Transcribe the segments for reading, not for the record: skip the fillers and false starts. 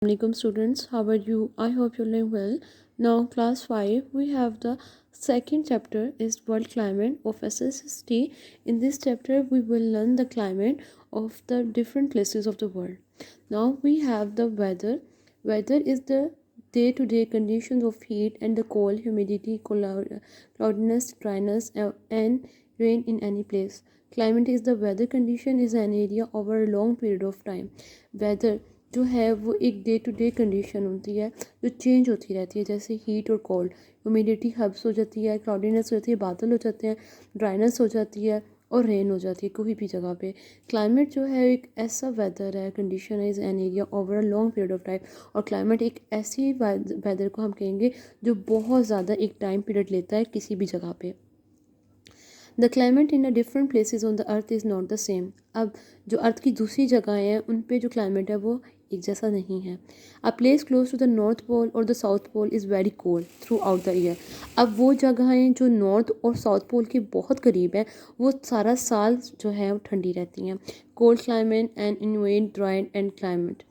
Assalamualaikum students, how are you? I hope you're doing well. Now class 5 we have the second chapter is world climate of SSST. In this chapter we will learn the climate of the different places of the world. Now we have the weather. Weather is the day-to-day conditions of heat and the cold, humidity, cloudiness, dryness and rain in any place. Climate is the weather condition is an area over a long period of time. Weather जो है वो एक day to day condition होती है जो change होती रहती है, जैसे हीट और कोल्ड, ह्यूमिडिटी हब्स हो जाती है, क्लाउडीनेस हो जाती है, बादल हो जाते हैं, ड्राइनेस हो जाती है और रेन हो जाती है कोई भी जगह पे। क्लाइमेट जो है एक ऐसा वेदर है, condition is an area over a long period of time. और क्लाइमेट एक ऐसी वेदर को हम कहेंगे जो बहुत ज़्यादा एक टाइम पीरियड लेता है किसी भी जगह पे। The climate in a different places on the earth is not the same. अब जो अर्थ की दूसरी जगहें हैं उन पे जो क्लाइमेट है वो एक जैसा नहीं है। A place close to the north pole और the south pole is very cold throughout the year. अब वो जगहें जो नॉर्थ और साउथ पोल के बहुत करीब हैं वो सारा साल जो है वो ठंडी रहती हैं। Cold climate and in wet dried and climate.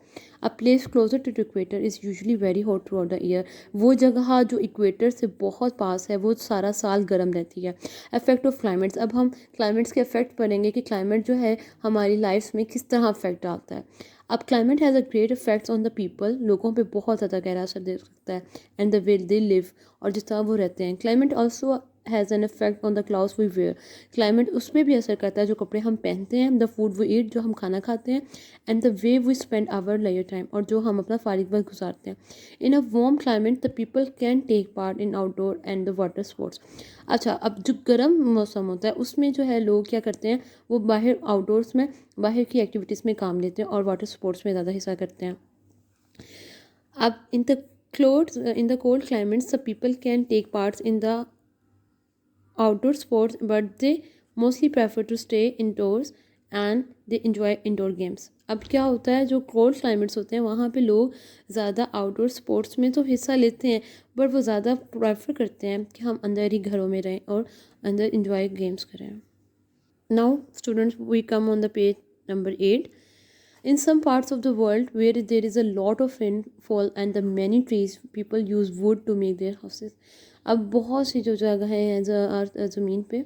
A place closer to equator is usually very hot throughout the year. वो जगह जो इक्वेटर से बहुत पास है वो सारा साल गर्म रहती है। Effect of climates. अब हम क्लाइमेट्स के इफेक्ट पढ़ेंगे कि क्लाइमेट जो है हमारी लाइफ में किस तरह इफेक्ट डालता है। अब climate has a great effects on the people. लोगों पे बहुत ज़्यादा गहरा असर दे सकता है and the way they live, और जिस तरह वो रहते हैं। Climate also has an effect on the clothes we wear. Climate उसमें भी असर करता है जो कपड़े हम पहनते हैं, द फूड वी ईट जो हम खाना खाते हैं, and the way we spend our leisure time और जो हम अपना फारिग वक्त गुजारते हैं। In a warm climate the people can take part in outdoor and the water sports. अच्छा, अब जो गर्म मौसम होता है उसमें जो है लोग क्या करते हैं, वो बाहर आउटडोर्स में बाहर की एक्टिविटीज़ में काम लेते हैं और वाटर स्पोर्ट्स में ज़्यादा हिस्सा करते हैं। अब in the cold climates the people can take parts in the outdoor sports but they mostly prefer to stay indoors and they enjoy indoor games. अब क्या होता है, जो कोल्ड क्लाइमेट्स होते हैं वहाँ पे लोग ज़्यादा आउटडोर स्पोर्ट्स में तो हिस्सा लेते हैं, बट वो ज़्यादा प्रेफर करते हैं कि हम अंदर ही घरों में रहें और अंदर इंजॉय गेम्स करें। Now students we come on the page number 8. In some parts of the world where there is a lot of rainfall and the many trees, people use wood to make their houses. अब बहुत सी जो जगह हैं ज़मीन पे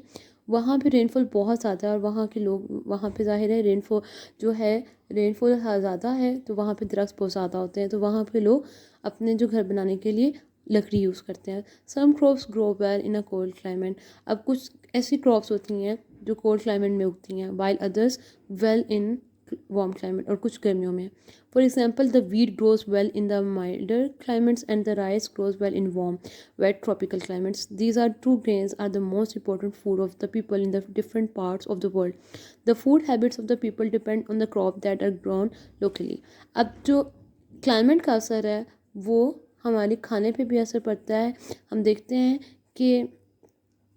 वहाँ पे rainfall बहुत ज़्यादा है और वहाँ के लोग वहाँ पे ज़ाहिर है रेनफॉल जो है रेनफॉल ज़्यादा है तो वहाँ पे दरख्त बहुत ज़्यादा होते हैं, तो वहाँ पे लोग अपने जो घर बनाने के लिए लकड़ी यूज़ करते हैं। Some crops grow well in a cold climate. अब कुछ ऐसी क्रॉप्स होती हैं जो कोल्ड क्लाइमेट में उगती हैं, while others well in warm climate, और कुछ गर्मियों में। For example the wheat grows well in the milder climates and the rice grows well in warm wet tropical climates. These are two grains are the most important food of the people in the different parts of the world. The food habits of the people depend on the crop that are grown locally. अब जो climate का असर है वो हमारे खाने पे भी असर पड़ता है। हम देखते हैं कि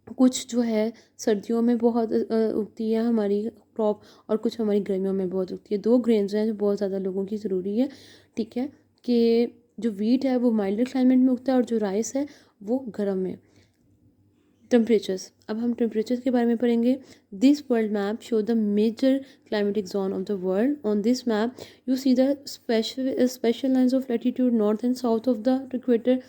कुछ जो है सर्दियों में बहुत उगती है हमारी क्रॉप और कुछ हमारी गर्मियों में बहुत उगती है। दो ग्रेन्स हैं जो बहुत ज़्यादा लोगों की ज़रूरी है, ठीक है, कि जो वीट है वो माइल्डर क्लाइमेट में उगता है और जो राइस है वो गर्म में। टेम्परेचर्स। अब हम टेम्परेचर के बारे में पढ़ेंगे। This world map show the major climatic zone of the world. On this map you see the special lines of latitude north and south of the equator,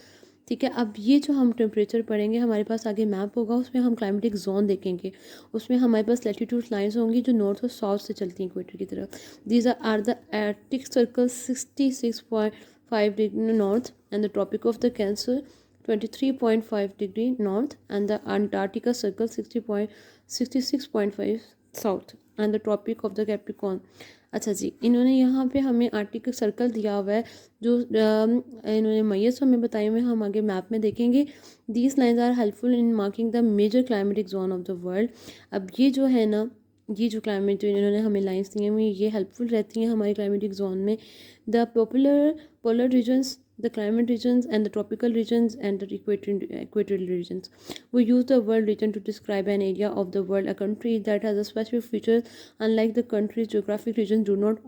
ठीक है। अब ये जो हम टेम्परेचर पढ़ेंगे हमारे पास आगे मैप होगा, उसमें हम क्लाइमेटिक जोन देखेंगे, उसमें हमारे पास लैटिट्यूड लाइंस होंगी जो नॉर्थ और साउथ से चलती हैं इक्वेटर की तरफ। These are the Arctic circle 66.5 degree north and the tropic of the Cancer 23.5 degree north and the Antarctica circle 66.5 south and the tropic of the Capricorn. अच्छा जी, इन्होंने यहाँ पे हमें आर्टिकल सर्कल दिया हुआ है जो इन्होंने मैयस हमें बताए हुए हम आगे मैप में देखेंगे। These lines are helpful in marking the major climatic zone of the world. अब ये जो है ना, ये जो क्लाइमेट जो इन्होंने हमें लाइन्स दी हैं ये हेल्पफुल रहती हैं हमारे क्लाइमेटिक जोन में। The polar regions, the climate regions and the tropical regions and the equatorial regions. We use the world region to describe an area of the world, a country that has a specific features. Unlike the country's geographic regions do not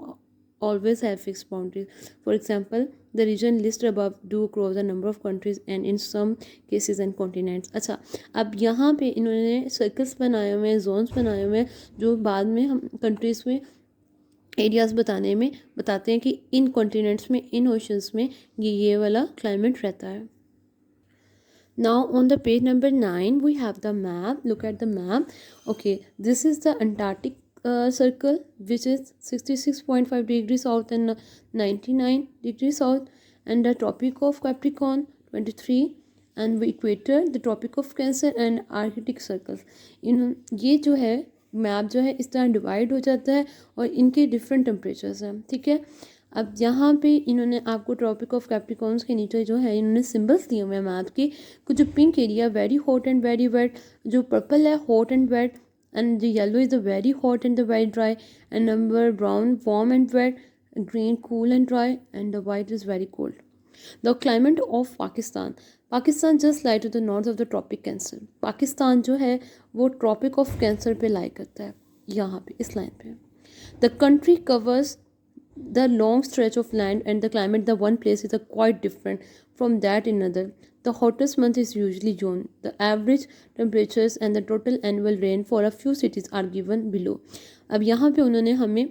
always have fixed boundaries. For example, the region listed above do cross a number of countries and in some cases and continents. अच्छा, अब यहाँ पे इन्होंने circles बनाए हुए हैं, Jones बनाए हुए हैं जो बाद में हम कंट्रीज़ में एरियाज़ बताते हैं कि इन कॉन्टिनेंट्स में, इन ओशंस में ये वाला क्लाइमेट रहता है. Now on the page number 9 we have the map. Look at the map. Okay, this is the Antarctic circle, which is 66.5 degrees south and 99 degrees south, and the Tropic of Capricorn 23, and the equator, the Tropic of Cancer and Arctic circles. इन ये जो है map जो है इस तरह divide हो जाता है और इनके डिफरेंट टेम्परेचर्स हैं. ठीक है, अब यहाँ पे इन्होंने आपको ट्रॉपिक ऑफ कैप्रिकॉर्न्स के नीचे जो है इन्होंने सिंबल्स दिए हुए हैं मैप के. कुछ जो pink area very hot and very wet, जो पर्पल है hot and wet, and the yellow is the very hot and the very dry, and number brown warm and wet, green cool and dry, and the white is very cold. The climate of Pakistan. Pakistan just lie to the north of the tropic Cancer. Pakistan जो है वो tropic of cancer पे लाई करता है, यहाँ पे इस line पे. The country covers the long stretch of land and the climate. The one place is quite different from that in another. The hottest month is usually June. The average temperatures and the total annual rain for a few cities are given below. अब यहाँ पे उन्होंने हमें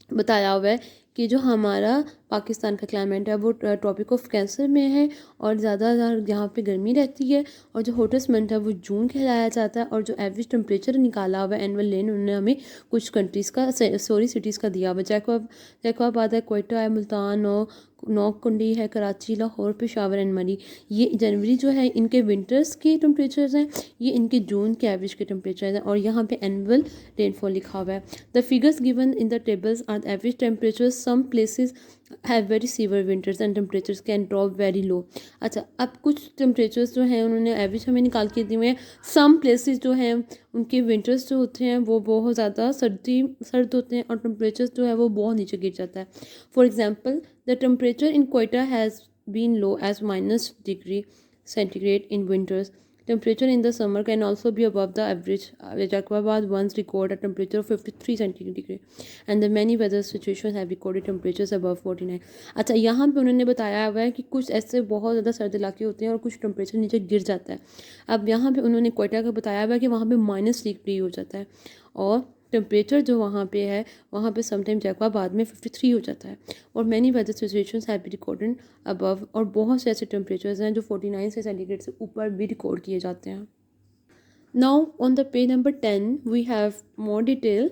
बताया हुआ है कि जो हमारा पाकिस्तान का क्लाइमेट है वो ट्रॉपिक ऑफ कैंसर में है और ज़्यादा यहाँ पे गर्मी रहती है, और जो हॉटेस्ट मंथ है वो जून कहलाया जाता है. और जो एवरेज टेम्परेचर निकाला हुआ है एनुअल रेन उन्होंने हमें कुछ कंट्रीज़ का सिटीज़ का दिया हुआ है. जैकोबाद है, क्वेटा है, मुल्तान हो, नौकुंडी है, कराची, लाहौर, पेशावर एंड मरी. ये जनवरी जो है इनके विंटर्स के टेम्परेचर्स हैं, ये इनके जून के एवरेज के टेम्परेचर हैं, और यहाँ पे एनुअल रेनफॉल लिखा हुआ है. The figures given in the tables are average temperatures. Some places have very severe winters and temperatures can drop very low. अच्छा, अब कुछ टेम्परेचर्स जो हैं उन्होंने एवरेज हमें निकाल के दिए हैं. सम प्लेसेस जो हैं उनके विंटर्स जो होते हैं वो बहुत ज़्यादा सर्द होते हैं और टेम्परेचर्स जो है वो बहुत नीचे गिर जाता है. For example, the temperature in Quetta has been low as -degree centigrade in winters. Temperature in the summer can also be above the average. Jacobabad once recorded a temperature of 53 centigrade, and the many weather situations have recorded temperatures above 49. अच्छा, यहाँ पे उन्होंने बताया हुआ है कि कुछ ऐसे बहुत ज़्यादा सर्द इलाके होते हैं और कुछ टेम्परेचर नीचे गिर जाता है. अब यहाँ पे उन्होंने कोयटा का बताया हुआ है कि वहाँ पे -डिग्री हो जाता है, और टेम्परेचर जो वहाँ पे है वहाँ पे समटाइम जैकोबाद में 53 हो जाता है. और many weather situations have be recorded above, और बहुत से ऐसे टेम्परेचर्स हैं जो 49 से सेंटीग्रेड से ऊपर भी रिकॉर्ड किए जाते हैं. Now on the page number 10 we have more detail.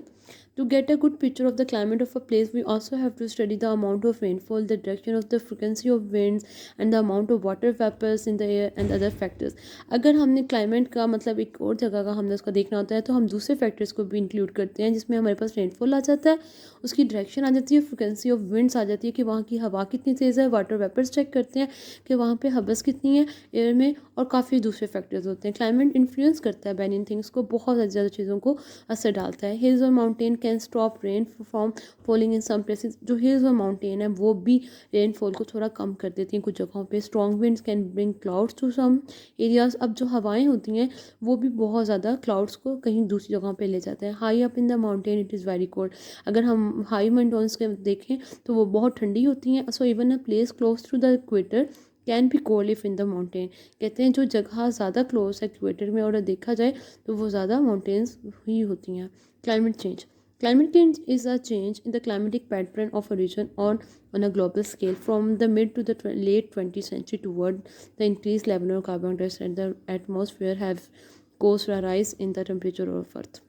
To get a good picture of the climate of a place, we also have to study the amount of rainfall, the direction of the frequency of winds, and the amount of water vapors in the air and other factors. अगर हमने climate का मतलब एक और जगह का हमने उसका देखना होता है तो हम दूसरे फैक्टर्स को भी इंक्लूड करते हैं, जिसमें हमारे पास रेनफॉल आ जाता है, उसकी डायरेक्शन आ जाती है, फ्रिक्वेंसी ऑफ विंड्स आ जाती है कि वहाँ की हवा कितनी तेज़ है, वाटर वेपर्स चेक करते हैं कि वहाँ पे हबस कितनी है एयर में, और काफ़ी दूसरे फैक्टर्स होते हैं. क्लाइमेट इन्फ्लुएंस करता है मैनी थिंग्स को, बहुत ज़्यादा चीज़ों को असर डालता है. हिल्स और mountain can stop rain from falling in some places. जो हिल्स और माउंटेन है वो भी रेनफॉल को थोड़ा कम कर देती हैं कुछ जगहों पे. Strong winds can bring clouds to some areas. अब जो हवाएं होती हैं वो भी बहुत ज़्यादा क्लाउड्स को कहीं दूसरी जगहों पे ले जाते हैं. High up in the mountain it is very cold. अगर हम हाई माउंटेन्स के देखें तो वो बहुत ठंडी होती हैं. So even a place close to the equator can be cold if in the mountain. कहते हैं जो जगह ज़्यादा क्लोज है इक्वेटर में और देखा जाए तो वो ज़्यादा माउंटेन्स ही होती हैं. Climate change. Climate change is a change in the climatic pattern of a region on a global scale from the mid to the late 20th century toward the increased level of carbon dioxide in the atmosphere have caused a rise in the temperature of Earth.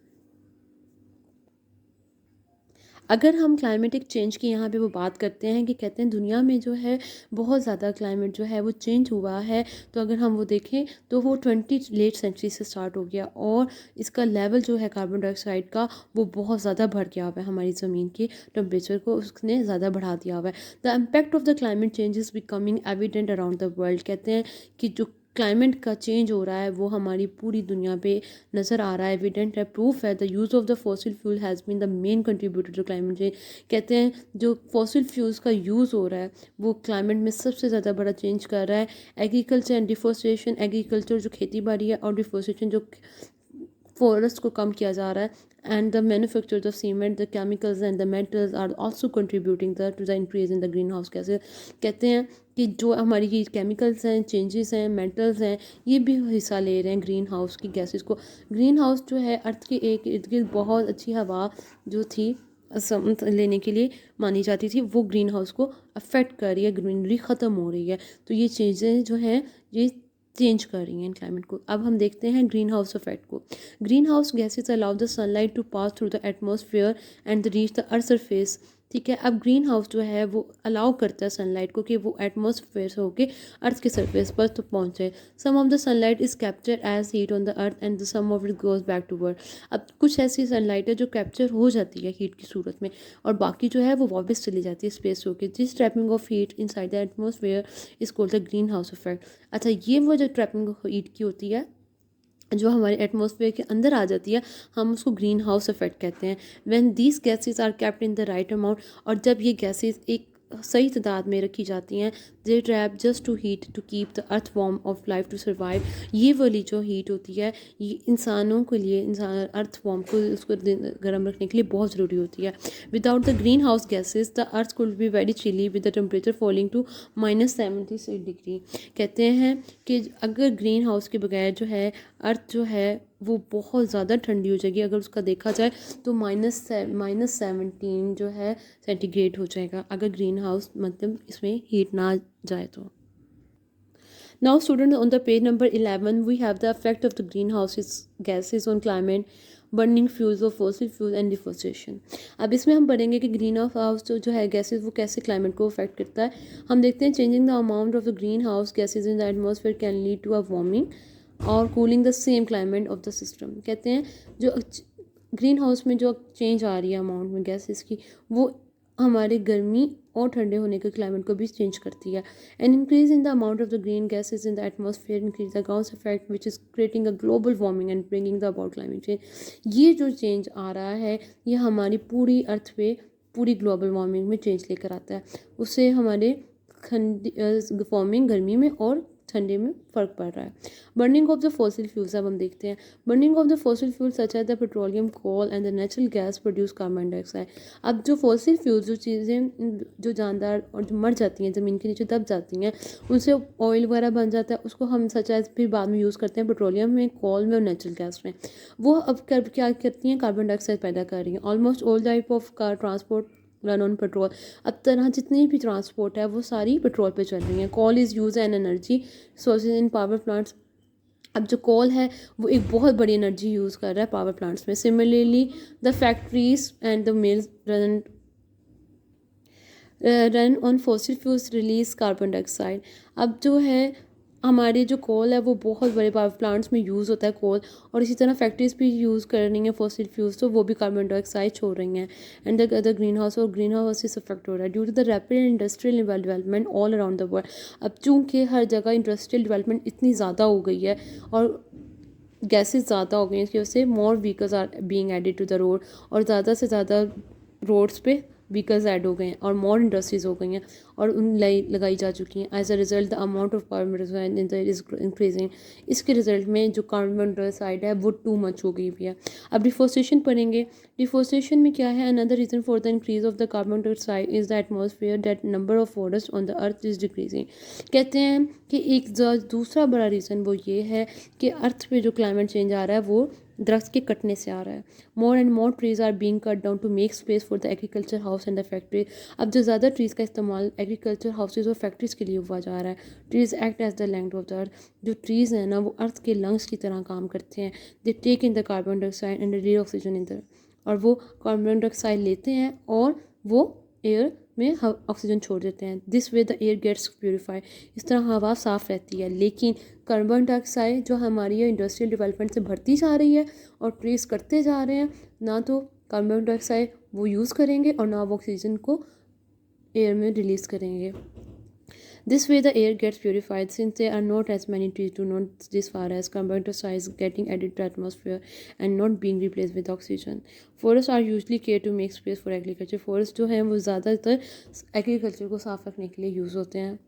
अगर हम climatic change की यहाँ पे वो बात करते हैं कि कहते हैं दुनिया में जो है बहुत ज़्यादा क्लाइमेट जो है वो चेंज हुआ है, तो अगर हम वो देखें तो वो 20 लेट सेंचुरी से स्टार्ट हो गया, और इसका लेवल जो है कार्बन डाइऑक्साइड का वो बहुत ज़्यादा बढ़ गया हुआ है. हमारी ज़मीन के टेम्परेचर को उसने ज़्यादा बढ़ा दिया हुआ है. The impact of the climate change is becoming evident around the world. कहते हैं कि जो क्लाइमेट का चेंज हो रहा है वो हमारी पूरी दुनिया पे नज़र आ रहा है, एविडेंट है, प्रूफ है. The use of the fossil fuel has been the main contributor to climate change. कहते हैं जो फॉसिल फ्यूल्स का यूज़ हो रहा है वो क्लाइमेट में सबसे ज़्यादा बड़ा चेंज कर रहा है. Agriculture and deforestation. एग्रीकल्चर जो खेती बाड़ी है और डिफोरेस्टेशन जो फॉरेस्ट को कम किया जा रहा है. And the manufacture of cement, the chemicals and the metals are also contributing to the increase in the green house gases. कहते हैं कि जो हमारी ये केमिकल्स हैं, चेंजेस हैं, मेटल्स हैं, ये भी हिस्सा ले रहे हैं ग्रीन हाउस की गैसेस को. ग्रीन हाउस जो है अर्थ के एक इर्द गिर्द बहुत अच्छी हवा जो थी लेने के लिए मानी जाती थी, वो ग्रीन हाउस को अफेक्ट कर रही है, ग्रीनरी ख़त्म हो रही है। तो ये चीज़ें जो हैं ये चेंज कर रही हैं क्लाइमेट को। अब हम देखते हैं ग्रीन हाउस इफेक्ट को। Green house gases allow the sunlight to pass through the atmosphere and reach the earth surface. ठीक है, अब ग्रीन हाउस जो है वो अलाउ करता है सनलाइट को कि वो एटमॉस्फेयर से होके अर्थ के सरफेस पर तो पहुंचे। Some of the sunlight is capture as heat on the earth and some of it goes back to world. अब कुछ ऐसी सनलाइट है जो कैप्चर हो जाती है हीट की सूरत में, और बाकी जो है वो वापस चली जाती है स्पेस होके। This trapping of heat in side the atmosphere is called the green house effect. अच्छा, ये वो जो ट्रैपिंग ऑफ हीट की होती है जो हमारे एटमॉस्फेयर के अंदर आ जाती है, हम उसको ग्रीन हाउस इफेक्ट कहते हैं। When these gases are kept in the right amount, और जब ये गैसेज एक सही तादाद में रखी जाती हैं, they trap just to heat to keep the earth warm of life to survive. ये वाली जो हीट होती है ये इंसानों के लिए, इंसान अर्थ वार्म को उसको गर्म रखने के लिए बहुत ज़रूरी होती है। Without the green house gases the earth could be very chilly with the temperature falling to -76 degree. कहते हैं कि अगर ग्रीन हाउस के बगैर जो है अर्थ जो है वो बहुत ज़्यादा ठंडी हो जाएगी। अगर उसका देखा जाए तो -17 जो है सेंटीग्रेड हो जाएगा, अगर ग्रीन हाउस मतलब इसमें हीट ना जाए तो। Now students, on the page number 11 we have the effect of the greenhouse gases on climate, burning fuels of fossil fuel and deforestation. अब इसमें हम पढ़ेंगे कि ग्रीन हाउस जो है गैसेज वो कैसे क्लाइमेट को अफेक्ट करता है। हम देखते हैं changing the amount of the green house gases in the atmosphere can lead to a warming और cooling the same climate of the system. कहते हैं जो ग्रीन हाउस में जो चेंज आ रही है अमाउंट में गैसेज की, वो हमारे गर्मी और ठंडे होने के क्लाइमेट को भी चेंज करती है। And increase in the amount of the green gases in the atmosphere increase the Gauss effect which is creating a global warming and bringing the about climate change. ये जो चेंज आ रहा है ये हमारी पूरी अर्थ पे पूरी ग्लोबल वार्मिंग में चेंज लेकर आता है। उससे हमारे वार्मिंग गर्मी में और ठंडे में फ़र्क पड़ रहा है। Burning of the fossil fuels, अब हम देखते हैं burning of the fossil fuel such as the petroleum, coal and the natural gas produce carbon dioxide. अब जो फॉसिल फ्यूल्स जो चीज़ें जो जानदार और जो मर जाती हैं ज़मीन के नीचे दब जाती हैं, उनसे ऑयल वगैरह बन जाता है, उसको हम सच एज फिर बाद में यूज़ करते हैं पेट्रोलियम में, कोल में और नेचुरल गैस में। वो अब क्या करती हैं, कार्बन डाइऑक्साइड पैदा कर रही हैं। Almost all type of car transport run on petrol. अब तरह जितनी भी ट्रांसपोर्ट है वो सारी पेट्रोल पे चल रही हैं। Call is use N energy sources in power plants. अब जो कोल है वो एक बहुत बड़ी एनर्जी यूज़ कर रहा है पावर प्लांट्स में। Similarly the factories and the mills run on fossil fuels release carbon dioxide. अब जो है हमारे जो कोल है वो बहुत बड़े पावर प्लांट्स में यूज़ होता है कोल, और इसी तरह फैक्ट्रीज भी यूज़ कर रही हैं फॉसिल फ्यूल्स, तो वो भी कार्बन डाइऑक्साइड छोड़ रही हैं। एंड द ग्रीन हाउस और ग्रीन हाउस इस अफेक्ट हो रहा है due to the rapid industrial development all around the world. अब चूँकि हर जगह इंडस्ट्रियल डेवलपमेंट इतनी ज़्यादा हो गई है और गैसेस ज़्यादा हो गई हैं, इसकी वजह से more vehicles are being added to the road, और ज़्यादा से ज़्यादा रोड्स पे व्हीकल्स ऐड हो गए हैं और मोर इंडस्ट्रीज हो गई हैं और उन लगाई जा चुकी हैं। As a result the amount of carbon dioxide is increasing. इसके रिजल्ट में जो कार्बन डाइऑक्साइड है वो टू मच हो गई भी है। अब डिफोरेस्टेशन पढ़ेंगे। डिफोरेस्टेशन में क्या है, another reason for the increase of the carbon dioxide is the atmosphere that number of forest on the earth is decreasing. कहते हैं कि एक दूसरा बड़ा रीज़न वो ये है कि अर्थ पे जो क्लाइमेट चेंज आ रहा है वो दरख्त के कटने से आ रहा है। More and more trees are being cut down to make space for the agriculture house and the factory. अब जो ज़्यादा ट्रीज़ का इस्तेमाल एग्रीकल्चर हाउसेज और फैक्ट्रीज़ के लिए हुआ जा रहा है। Trees act as the lungs of the earth. जो ट्रीज़ हैं ना वो अर्थ के लंग्स की तरह काम करते हैं। They take in the carbon dioxide and release oxygen in the, और वो कार्बन डाइऑक्साइड लेते हैं और वो एयर में ऑक्सीजन छोड़ देते हैं। This way the air gets purify. इस तरह हवा साफ़ रहती है। लेकिन कार्बन डाइऑक्साइड जो हमारी इंडस्ट्रियल डेवलपमेंट से बढ़ती जा रही है और ट्रीज करते जा रहे हैं, ना तो कार्बन डाइऑक्साइड वो यूज़ करेंगे और ना वो ऑक्सीजन को एयर में रिलीज़ करेंगे। This way the air gets purified since there are not as many trees to not this far as carbon dioxide is getting added to atmosphere and not being replaced with oxygen. Forests are usually cared to make space for agriculture. Forests जो हैं वो ज़्यादातर agriculture को साफ रखने के लिए use होते हैं।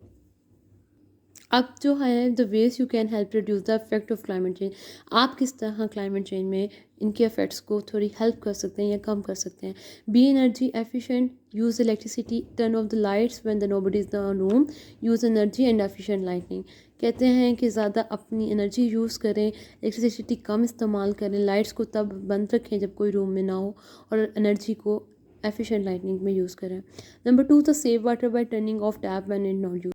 अब जो है the ways you can help reduce the effect of climate change. आप किस तरह क्लाइमेट चेंज में इनके इफेक्ट्स को थोड़ी हेल्प कर सकते हैं या कम कर सकते हैं। Be energy efficient, use electricity, turn off the lights when the nobody is the room, use energy and efficient lightning. कहते हैं कि ज़्यादा अपनी एनर्जी यूज़ करें, इलेक्ट्रिसिटी कम इस्तेमाल करें, लाइट्स को तब बंद रखें जब कोई रूम में ना हो, और एनर्जी को एफिशिएंट लाइटनिंग में यूज़ करें। नंबर 2 था save water bye turning of tap when it not use.